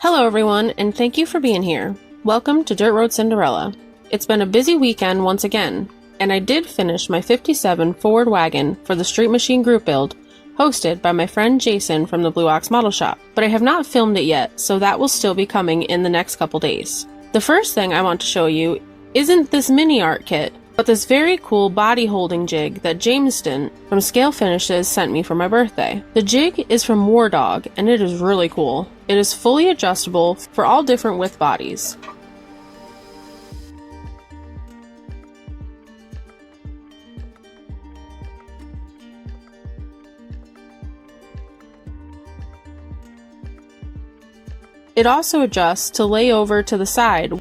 Hello everyone, and thank you for being here. Welcome to Dirt Road Cinderella. It's been a busy weekend once again, and I did finish my 57 Ford wagon for the Street Machine group build, hosted by my friend Jason from the Blue Ox Model Shop, but I have not filmed it yet, so that will still be coming in the next couple days. The first thing I want to show you isn't this MiniArt kit, but this very cool body holding jig that Jameson from Scale Finishes sent me for my birthday. The jig is from War Dog, and it is really cool. It is fully adjustable for all different width bodies. It also adjusts to lay over to the side,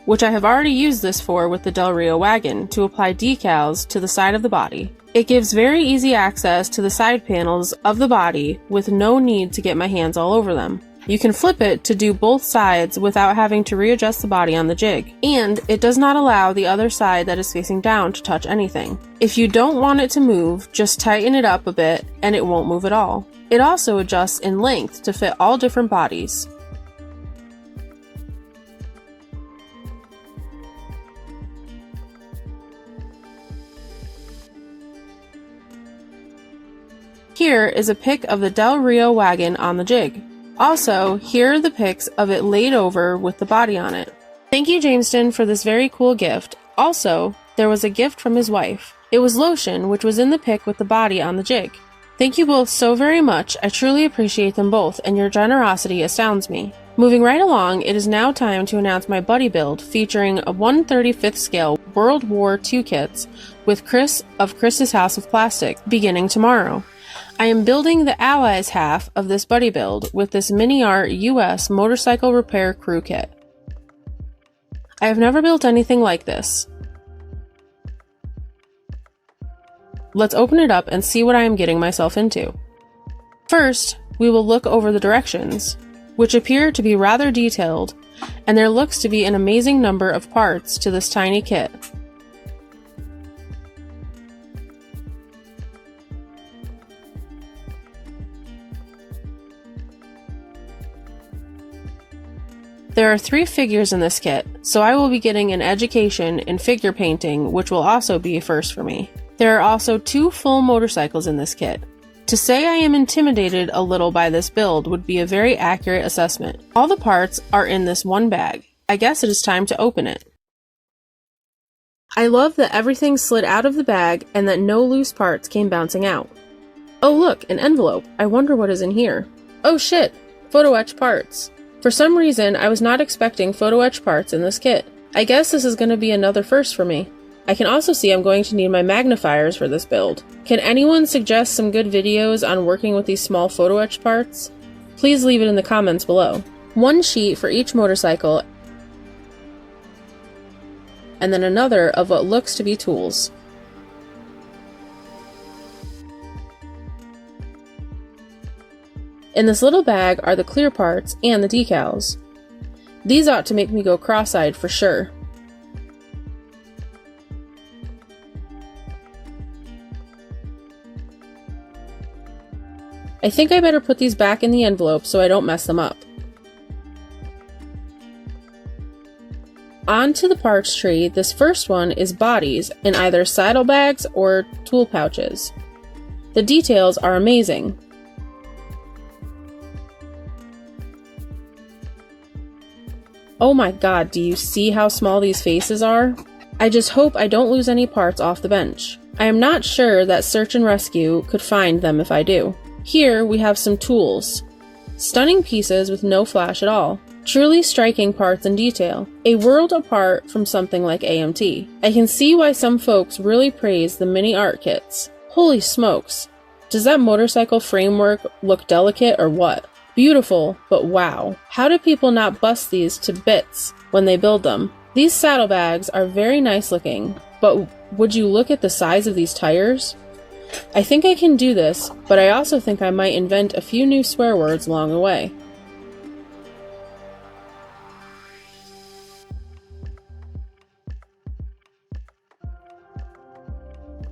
which I have already used this for with the Del Rio wagon to apply decals to the side of the body. It gives very easy access to the side panels of the body with no need to get my hands all over them. You can flip it to do both sides without having to readjust the body on the jig, and it does not allow the other side that is facing down to touch anything. If you don't want it to move, just tighten it up a bit and it won't move at all. It also adjusts in length to fit all different bodies. Here is a pic of the Del Rio wagon on the jig. Also, here are the pics of it laid over with the body on it. Thank you, Jameson, for this very cool gift. Also, there was a gift from his wife. It was lotion, which was in the pic with the body on the jig. Thank you both so very much. I truly appreciate them both, and your generosity astounds me. Moving right along, it is now time to announce my buddy build featuring a 1/35th scale World War II kits with Chris of Chris's House of Plastic beginning tomorrow. I am building the Allies half of this buddy build with this MiniArt US motorcycle repair crew kit. I have never built anything like this. Let's open it up and see what I am getting myself into. First, we will look over the directions, which appear to be rather detailed, and there looks to be an amazing number of parts to this tiny kit. There are 3 figures in this kit, so I will be getting an education in figure painting, which will also be a first for me. There are also 2 full motorcycles in this kit. To say I am intimidated a little by this build would be a very accurate assessment. All the parts are in this one bag. I guess it is time to open it. I love that everything slid out of the bag and that no loose parts came bouncing out. Oh look, an envelope. I wonder what is in here. Oh shit! Photo etch parts. For some reason, I was not expecting photo etch parts in this kit. I guess this is going to be another first for me. I can also see I'm going to need my magnifiers for this build. Can anyone suggest some good videos on working with these small photo etch parts? Please leave it in the comments below. 1 sheet for each motorcycle, and then another of what looks to be tools. In this little bag are the clear parts and the decals. These ought to make me go cross-eyed for sure. I think I better put these back in the envelope so I don't mess them up. On to the parts tree. This first one is bodies in either saddlebags or tool pouches. The details are amazing. Oh my god, do you see how small these faces are? I just hope I don't lose any parts off the bench. I am not sure that Search and Rescue could find them if I do. Here we have some tools. Stunning pieces with no flash at all. Truly striking parts and detail. A world apart from something like AMT. I can see why some folks really praise the MiniArt kits. Holy smokes. Does that motorcycle framework look delicate or what? Beautiful, but wow. How do people not bust these to bits when they build them? These saddlebags are very nice looking, but would you look at the size of these tires? I think I can do this, but I also think I might invent a few new swear words along the way.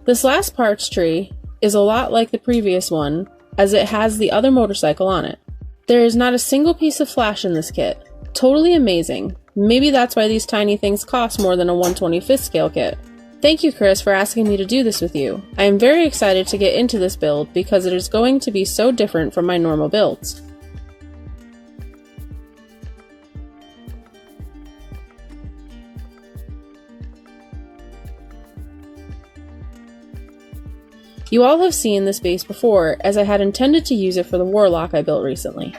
This last parts tree is a lot like the previous one, as it has the other motorcycle on it. There is not a single piece of flash in this kit. Totally amazing. Maybe that's why these tiny things cost more than a 1/25th scale kit. Thank you, Chris, for asking me to do this with you. I am very excited to get into this build because it is going to be so different from my normal builds. You all have seen this base before, as I had intended to use it for the warlock I built recently.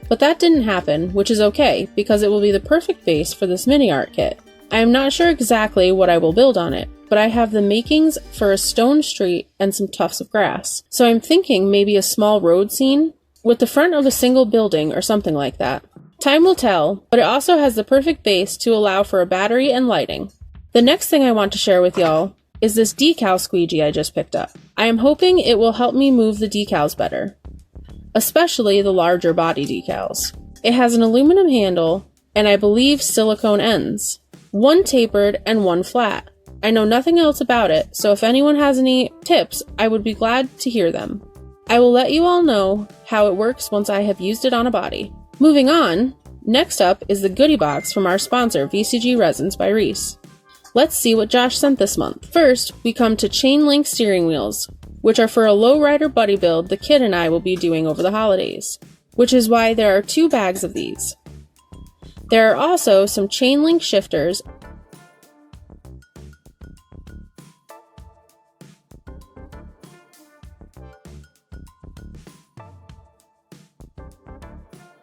But that didn't happen, which is okay, because it will be the perfect base for this MiniArt kit. I am not sure exactly what I will build on it, but I have the makings for a stone street and some tufts of grass. So I'm thinking maybe a small road scene, with the front of a single building or something like that. Time will tell, but it also has the perfect base to allow for a battery and lighting. The next thing I want to share with y'all is this decal squeegee I just picked up. I am hoping it will help me move the decals better, especially the larger body decals. It has an aluminum handle and I believe silicone ends, one tapered and one flat. I know nothing else about it, so if anyone has any tips, I would be glad to hear them. I will let you all know how it works once I have used it on a body. Moving on, next up is the goodie box from our sponsor VCG Resins by Reese. Let's see what Josh sent this month. First, we come to chain link steering wheels, which are for a lowrider buddy build the kid and I will be doing over the holidays, which is why there are 2 bags of these. There are also some chain link shifters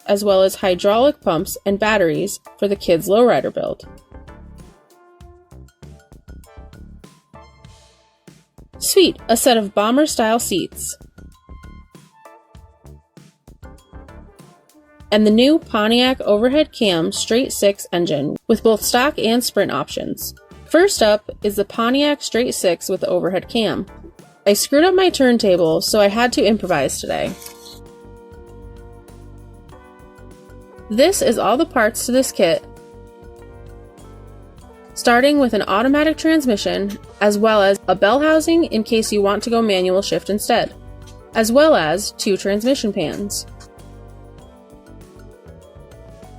as well as hydraulic pumps and batteries for the kids' lowrider build. Sweet, a set of bomber-style seats. And the new Pontiac overhead cam straight 6 engine with both stock and sprint options. First up is the Pontiac straight 6 with the overhead cam. I screwed up my turntable, so I had to improvise today. This is all the parts to this kit, starting with an automatic transmission, as well as a bell housing in case you want to go manual shift instead, as well as 2 transmission pans.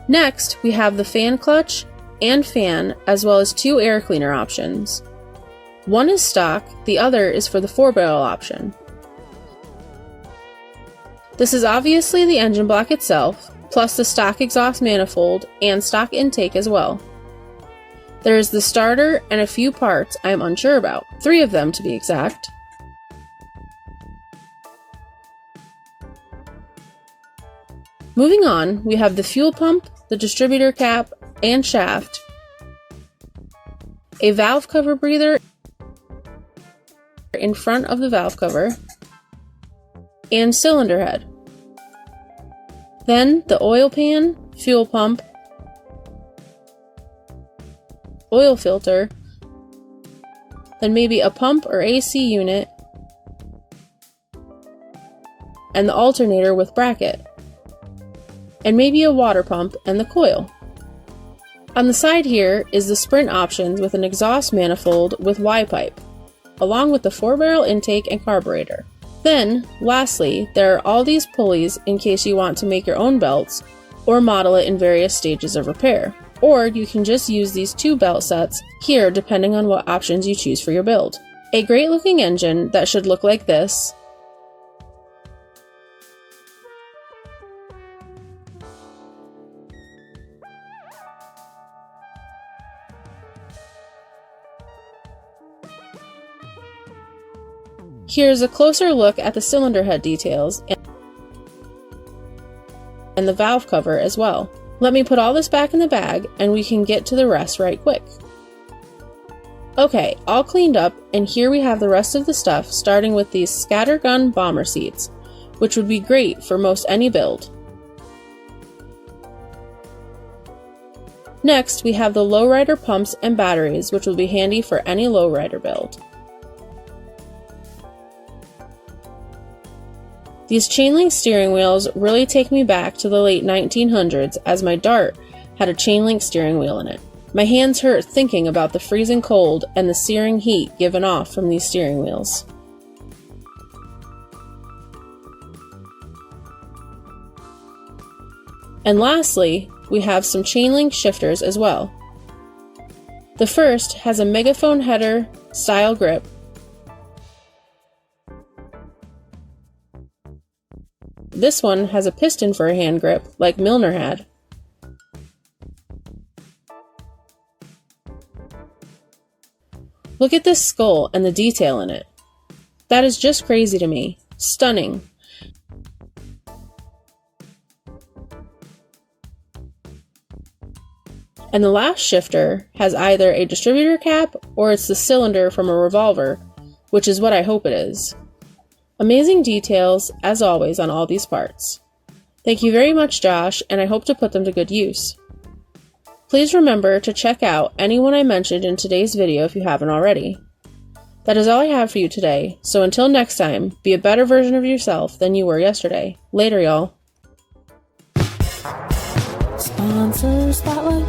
Next, we have the fan clutch and fan, as well as 2 air cleaner options. One is stock, the other is for the 4-barrel option. This is obviously the engine block itself, plus the stock exhaust manifold and stock intake as well. There is the starter and a few parts I am unsure about, 3 of them to be exact. Moving on, we have the fuel pump, the distributor cap and shaft, a valve cover breather in front of the valve cover, and cylinder head. Then the oil pan, fuel pump, oil filter, then maybe a pump or AC unit, and the alternator with bracket, and maybe a water pump and the coil. On the side here is the sprint options with an exhaust manifold with Y-pipe, along with the 4-barrel intake and carburetor. Then, lastly, there are all these pulleys in case you want to make your own belts or model it in various stages of repair. Or you can just use these 2 belt sets here depending on what options you choose for your build. A great looking engine that should look like this. Here's a closer look at the cylinder head details and the valve cover as well. Let me put all this back in the bag and we can get to the rest right quick. Okay, all cleaned up, and here we have the rest of the stuff, starting with these scattergun bomber seats, which would be great for most any build. Next, we have the lowrider pumps and batteries, which will be handy for any lowrider build. These chain link steering wheels really take me back to the late 1900s, as my Dart had a chain link steering wheel in it. My hands hurt thinking about the freezing cold and the searing heat given off from these steering wheels. And lastly, we have some chain link shifters as well. The first has a megaphone header style grip. This one has a piston for a hand grip, like Milner had. Look at this skull and the detail in it. That is just crazy to me. Stunning. And the last shifter has either a distributor cap or it's the cylinder from a revolver, which is what I hope it is. Amazing details, as always, on all these parts. Thank you very much, Josh, and I hope to put them to good use. Please remember to check out anyone I mentioned in today's video if you haven't already. That is all I have for you today, so until next time, be a better version of yourself than you were yesterday. Later, y'all. Sponsor Spotlight.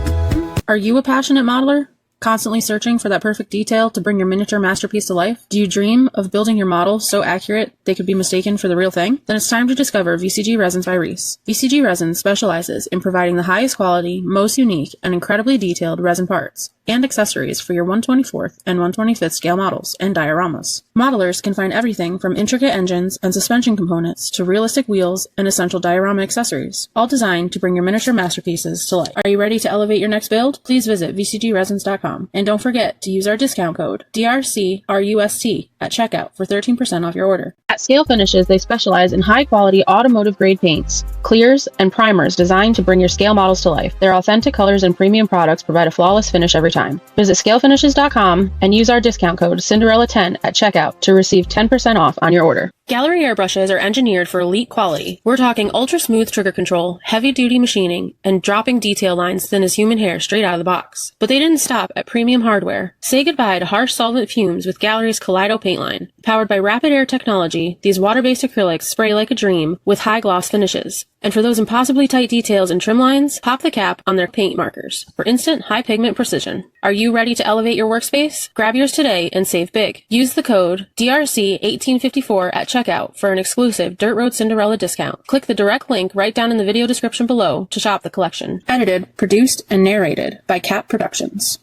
Are you a passionate modeler? Constantly searching for that perfect detail to bring your miniature masterpiece to life? Do you dream of building your models so accurate they could be mistaken for the real thing? Then it's time to discover VCG Resins by Reese. VCG Resins specializes in providing the highest quality, most unique, and incredibly detailed resin parts and accessories for your 1/24th and 1/25th scale models and dioramas. Modelers can find everything from intricate engines and suspension components to realistic wheels and essential diorama accessories, all designed to bring your miniature masterpieces to life. Are you ready to elevate your next build? Please visit vcgresins.com and don't forget to use our discount code DRCRUST at checkout for 13% off your order. At Scale Finishes, they specialize in high-quality automotive-grade paints, clears, and primers designed to bring your scale models to life. Their authentic colors and premium products provide a flawless finish every time. Visit scalefinishes.com and use our discount code Cinderella10 at checkout to receive 10% off on your order. Gallery airbrushes are engineered for elite quality. We're talking ultra-smooth trigger control, heavy-duty machining, and dropping detail lines thin as human hair straight out of the box. But they didn't stop at premium hardware. Say goodbye to harsh solvent fumes with Gallery's Kaleido paint line. Powered by rapid air technology, these water-based acrylics spray like a dream with high-gloss finishes. And for those impossibly tight details and trim lines, pop the cap on their paint markers for instant high-pigment precision. Are you ready to elevate your workspace? Grab yours today and save big. Use the code DRC1854 at checkout for an exclusive Dirt Road Cinderella discount. Click the direct link right down in the video description below to shop the collection. Edited, produced, and narrated by Cap Productions.